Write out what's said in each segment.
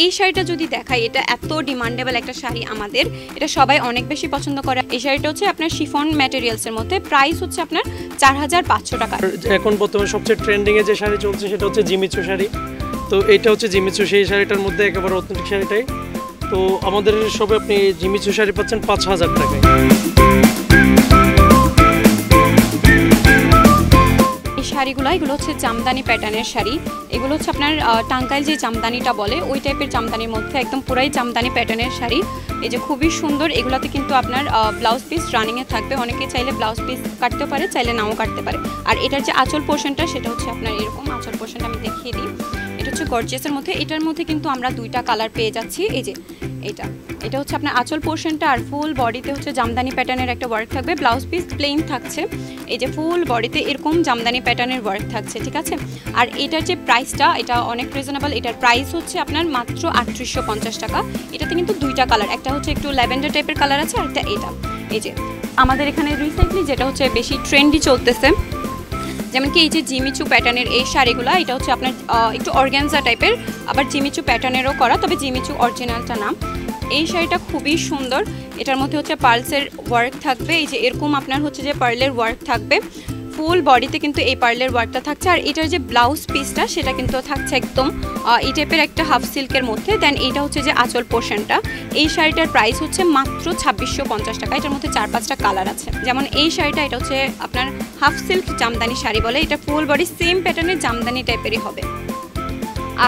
এই শাড়িটা যদি দেখাই, এটা এত ডিমান্ডেবল একটা শাড়ি আমাদের, এটা সবাই অনেক বেশি পছন্দ করে। এই শাড়িটা হচ্ছে আপনার শিফন ম্যাটেরিয়ালসের মধ্যে, প্রাইস হচ্ছে আপনার 4500 টাকা। এখন বর্তমানে সবচেয়ে ট্রেন্ডিংয়ে যে শাড়ি চলছে সেটা হচ্ছে জিমিচু শাড়ি। তো এইটা হচ্ছে জিমিচু, সেই শাড়িটার মধ্যে একেবারে অথেন্টিক শাড়িটাই। তো আমাদের সবে আপনি জিমিচু শাড়ি পাচ্ছেন 5000 টাকায়। এই শাড়িগুলো এগুলো হচ্ছে জামদানি প্যাটার্নের শাড়ি। এগুলো হচ্ছে আপনার টাঙ্গাইল যে জামদানিটা বলে ওই টাইপের জামদানির মধ্যে, একদম পুরাই জামদানি প্যাটার্নের শাড়ি। এই যে খুবই সুন্দর। এগুলোতে কিন্তু আপনার ব্লাউজ পিস রানিংয়ে থাকবে। অনেকে চাইলে ব্লাউজ পিস কাটতে পারে, চাইলে নাও কাটতে পারে। আর এটার যে আঁচল পোর্শনটা সেটা হচ্ছে আপনার এরকম আঁচল পোর্শনটা আমি দেখিয়ে দিই। এটা হচ্ছে গর্জিয়াসের মধ্যে। এটার মধ্যে কিন্তু আমরা দুইটা কালার পেয়ে যাচ্ছি। এই যে এটা হচ্ছে আপনার আঁচল পোর্শনটা, আর ফুল বডিতে হচ্ছে জামদানি প্যাটার্নের একটা ওয়ার্ক থাকবে। ব্লাউজ পিস প্লেন থাকছে। এই যে ফুল বডিতে এরকম জামদানি প্যাটার্নের ওয়ার্ক থাকছে, ঠিক আছে। আর এটার যে প্রাইসটা, এটা অনেক রিজনেবল। এটার প্রাইস হচ্ছে আপনার মাত্র 3850 টাকা। এটাতে কিন্তু দুইটা কালার, একটা হচ্ছে একটু ল্যাভেন্ডার টাইপের কালার আছে, আর একটা এটা। এই যে আমাদের এখানে রিসেন্টলি যেটা হচ্ছে বেশি ট্রেন্ডি চলতেছে, যেমন কি এই যে জিমিচু প্যাটার্নের এই শাড়িগুলো, এটা হচ্ছে আপনার একটু অর্গানজা টাইপের, আবার জিমিচু প্যাটার্নেরও করা, তবে জিমিচু অরিজিনালটা না। এই শাড়িটা খুবই সুন্দর। এটার মধ্যে হচ্ছে পার্লসের ওয়ার্ক থাকবে। এই যে এরকম আপনার হচ্ছে যে পার্লের ওয়ার্ক থাকবে, ফুল বডিতে কিন্তু এই পার্লের ওয়ার্কটা থাকছে। আর এটার যে ব্লাউজ পিসটা সেটা কিন্তু থাকছে একদম এই টাইপের একটা হাফ সিল্কের মধ্যে। দেন এইটা হচ্ছে যে আঁচল পোর্শনটা। এই শাড়িটার প্রাইস হচ্ছে মাত্র 2650 টাকা। এটার মধ্যে 4-5টা কালার আছে। যেমন এই শাড়িটা, এটা হচ্ছে আপনার হাফ সিল্ক জামদানি শাড়ি বলে। এটা ফুল বডি সেম প্যাটার্নের জামদানি টাইপেরই হবে।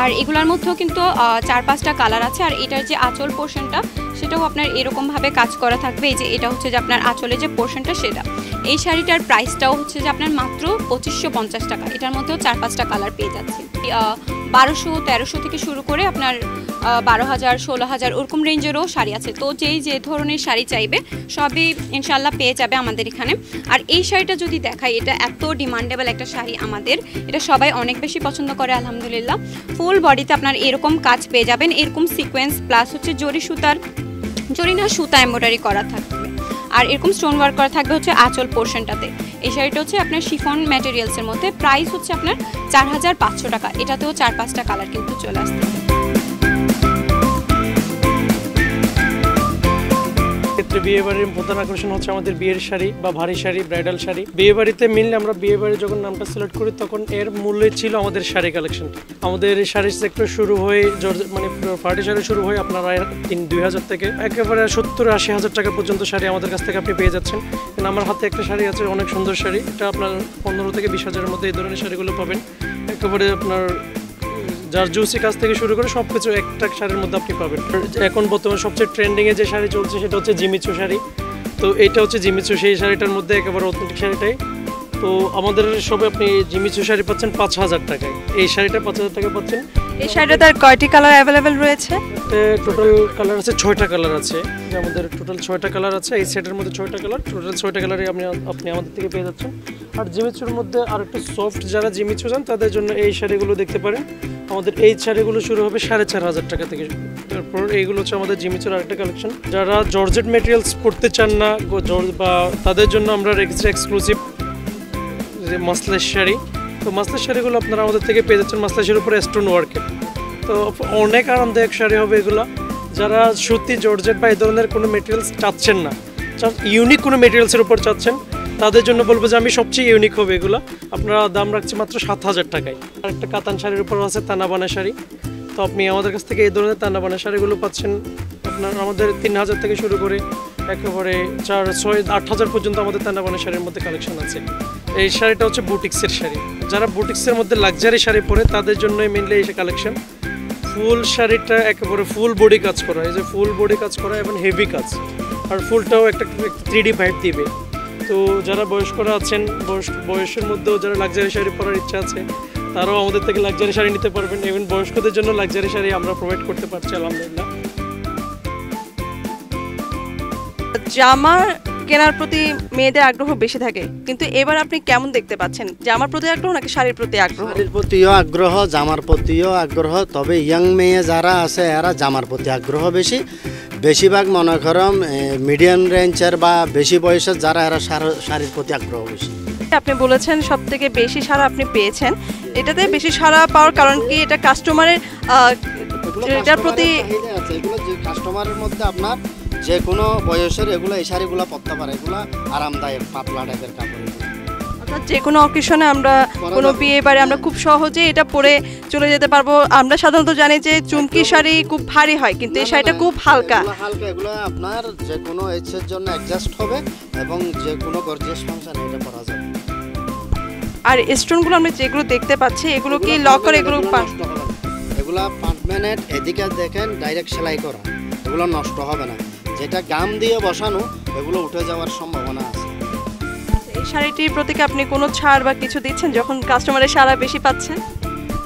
আর এগুলোর মধ্যেও কিন্তু 4-5টা কালার আছে। আর এটার যে আঁচল পোর্শনটা সেটাও আপনার এরকমভাবে কাজ করা থাকবে। এই যে এটা হচ্ছে যে আপনার আঁচলের যে পোর্শনটা সেটা। এই শাড়িটার প্রাইসটাও হচ্ছে যে আপনার মাত্র 2550 টাকা। এটার মধ্যেও 4-5টা কালার পেয়ে যাচ্ছে। 1200-1300 থেকে শুরু করে আপনার 12000, 16000 ওরকম রেঞ্জেরও শাড়ি আছে। তো যে ধরনের শাড়ি চাইবে সবই ইনশাল্লাহ পেয়ে যাবে আমাদের এখানে। আর এই শাড়িটা যদি দেখাই, এটা এত ডিমান্ডেবল একটা শাড়ি আমাদের, এটা সবাই অনেক বেশি পছন্দ করে আলহামদুলিল্লাহ। ফুল বডিতে আপনার এরকম কাজ পেয়ে যাবেন, এরকম সিকোয়েন্স প্লাস হচ্ছে সুতা এমব্রয়ডারি করা থাকবে। আর এরকম স্টোন ওয়ার্ক করা থাকবে হচ্ছে আঁচল পোর্শনটাতে। এই শাড়িটা হচ্ছে আপনার শিফন ম্যাটেরিয়ালসের মধ্যে, প্রাইস হচ্ছে আপনার 4500 টাকা। এটাতেও 4-5টা কালার কিন্তু চলে আসতেছে। ক্ষেত্রে বিয়ে বাড়ির প্রধান আকর্ষণ হচ্ছে আমাদের বিয়ের শাড়ি বা ভারী শাড়ি, ব্রাইডাল শাড়ি। বিয়ে বাড়িতে মিললে আমরা বিয়ে বাড়ি যখন নামটা সিলেক্ট করি তখন এর মূল্য ছিল আমাদের শাড়ি কালেকশন। আমাদের শাড়ির সেক্টর শুরু হয়ে মানে পার্টি শাড়ি শুরু হয়ে আপনার 2000 থেকে একেবারে 70-80 হাজার টাকা পর্যন্ত শাড়ি আমাদের কাছ থেকে আপনি পেয়ে যাচ্ছেন। কিন্তু আমার হাতে একটা শাড়ি আছে, অনেক সুন্দর শাড়ি। এটা আপনার 15 থেকে 20 হাজারের মধ্যে এই ধরনের শাড়িগুলো পাবেন। একেবারে আপনার জারজুসি কাজ থেকে শুরু করে সব কিছু একটা শাড়ির মধ্যে আপনি পাবেন। এখন বর্তমানে সবচেয়ে ট্রেন্ডিংয়ে যে শাড়ি চলছে সেটা হচ্ছে জিমিচু শাড়ি। তো এইটা হচ্ছে জিমিচু, সেই শাড়িটার মধ্যে একেবারে অথেন্টিক শাড়িটাই। তো আমাদের সবে আপনি জিমিচু শাড়ি পাচ্ছেন 5000 টাকায়। এই শাড়িটা 5000 টাকা পাচ্ছেন। এই শাড়িটা তার কয়টি কালার অ্যাভেলেবেল রয়েছে? টোটাল কালার আছে 6টা কালার আছে। আমাদের টোটাল 6টা কালার আছে। এই সেটের মধ্যে 6টা কালার, টোটাল 6টা কালারই আপনি আমাদের থেকে পেয়ে যাচ্ছেন। আর জিমিচুর মধ্যে আর একটু সফট যারা জিমিচু চান তাদের জন্য এই শাড়িগুলো দেখতে পারেন। আমাদের এই শাড়িগুলো শুরু হবে 4500 টাকা থেকে। তারপর এইগুলো হচ্ছে আমাদের জিমিচুর আরেকটা কালেকশন। যারা জর্জেট মেটেরিয়ালস পড়তে চান না বা তাদের জন্য আমরা রেখেছি এক্সক্লুসিভ মাসলাস শাড়ি। তো মাসলাস শাড়িগুলো আপনারা আমাদের থেকে পেয়ে যাচ্ছেন মাসলাসের উপরে স্টোন ওয়ার্কের। তো অনেক আরামদায়ক শাড়ি হবে এগুলো। যারা সুতি, জর্জেট বা এই ধরনের কোনো মেটেরিয়ালস চাচ্ছেন না, ইউনিক কোনো মেটেরিয়ালসের উপর চাচ্ছেন, তাদের জন্য বলবো যে আমি সবচেয়ে ইউনিক হবে এগুলো। আপনারা দাম রাখছি মাত্র 7000 টাকায়। আর একটা কাতান শাড়ির উপর আছে তানাবানা শাড়ি। তো আপনি আমাদের কাছ থেকে এই ধরনের তানাবানা শাড়িগুলো পাচ্ছেন আপনার আমাদের 3000 থেকে শুরু করে একেবারে 4, 6, 8000 পর্যন্ত আমাদের তানাবানা শাড়ির মধ্যে কালেকশন আছে। এই শাড়িটা হচ্ছে বুটিক্সের শাড়ি। যারা বুটিক্সের মধ্যে লাক্সারি শাড়ি পরে তাদের জন্যই মেনলি এই কালেকশন। ফুল শাড়িটা একেবারে ফুল বডি কাজ করা, এই যে ফুল বডি কাজ করা এবং হেভি কাজ। আর ফুলটাও একটা 3D ভাইব দিবে। তো যারা বয়স্করা আছেন, বয়সের মধ্যেও যারা লাক্সারি শাড়ি পরার ইচ্ছা আছে তারাও আমাদের থেকে লাক্সারি শাড়ি নিতে পারবেন। ইভেন বয়স্কদের জন্য লাক্সারি শাড়ি আমরা প্রোভাইড করতে পারছি আলহামদুলিল্লাহ। জামা কেনার প্রতি মেয়েদের আগ্রহ বেশি থাকে, কিন্তু এবার আপনি কেমন দেখতে পাচ্ছেন? জামার প্রতি আগ্রহ নাকি শাড়ির প্রতি আগ্রহ? শাড়ির প্রতিও আগ্রহ, জামার প্রতিও আগ্রহ। তবে ইয়াং মেয়ে যারা আছে এরা জামার প্রতি আগ্রহ বেশি। বেশিরভাগ মনে করেন মিডিয়াম রেঞ্জের বা বেশি বয়সের যারা এরা শাড়ির প্রতি আগ্রহ বেশি। আপনি বলেছেন সব থেকে বেশি সাড়া আপনি পেয়েছেন, এটাতে বেশি সাড়া পাওয়ার কারণ কি? এটা কাস্টমারের এগুলো এটার প্রতি কাস্টমারের চাহিদা আছে, এগুলো যে কাস্টমারের মধ্যে আপনার যে কোনো বয়সের এগুলো এই শাড়িগুলো পরতে পারে, এগুলো আরামদায়ক পাতলা টাইপের কাপড় এগুলো। অর্থাৎ যে কোনো অকেশনে আমরা পরা কোনো যাবে। বিয়ে বাড়ি আমরা খুব সহজে এটা পরে চলে যেতে পারবো। আমরা সাধারণত জানি যে চুমকি শাড়ি খুব ভারী হয়, কিন্তু এই না, শাড়িটা না, খুব হালকা। এগুলো হালকা, এগুলো আপনার যে কোনো এজের জন্য অ্যাডজাস্ট হবে এবং যে কোনো গর্জিয়াস ফাংশন এটা করা যাবে। আর স্টোনগুলো আমরা যেগুলো দেখতে পাচ্ছি এগুলো কি এগুলো লক করে permanent, এগুলো এগুলো নষ্ট হবে না। এগুলো পার্মানেন্ট, এদিকে দেখেন ডাইরেক্ট সেলাই করা, এগুলো নষ্ট হবে না। যেটা গাম দিয়ে বসানো এগুলো উঠে যাওয়ার সম্ভাবনা আছে। এই শাড়িটির প্রতি কি আপনি কোনো ছাড় বা কিছু দিচ্ছেন যখন কাস্টমারের সাড়া বেশি পাচ্ছেন?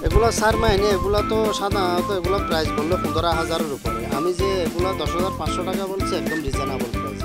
এগুলো স্যার মাইনে এগুলো তো সাধারণত এগুলো প্রাইস বললো 15,000-এর উপরে। আমি যে এগুলো 10,500 টাকা বলছি একদম রিজনেবল প্রাইস।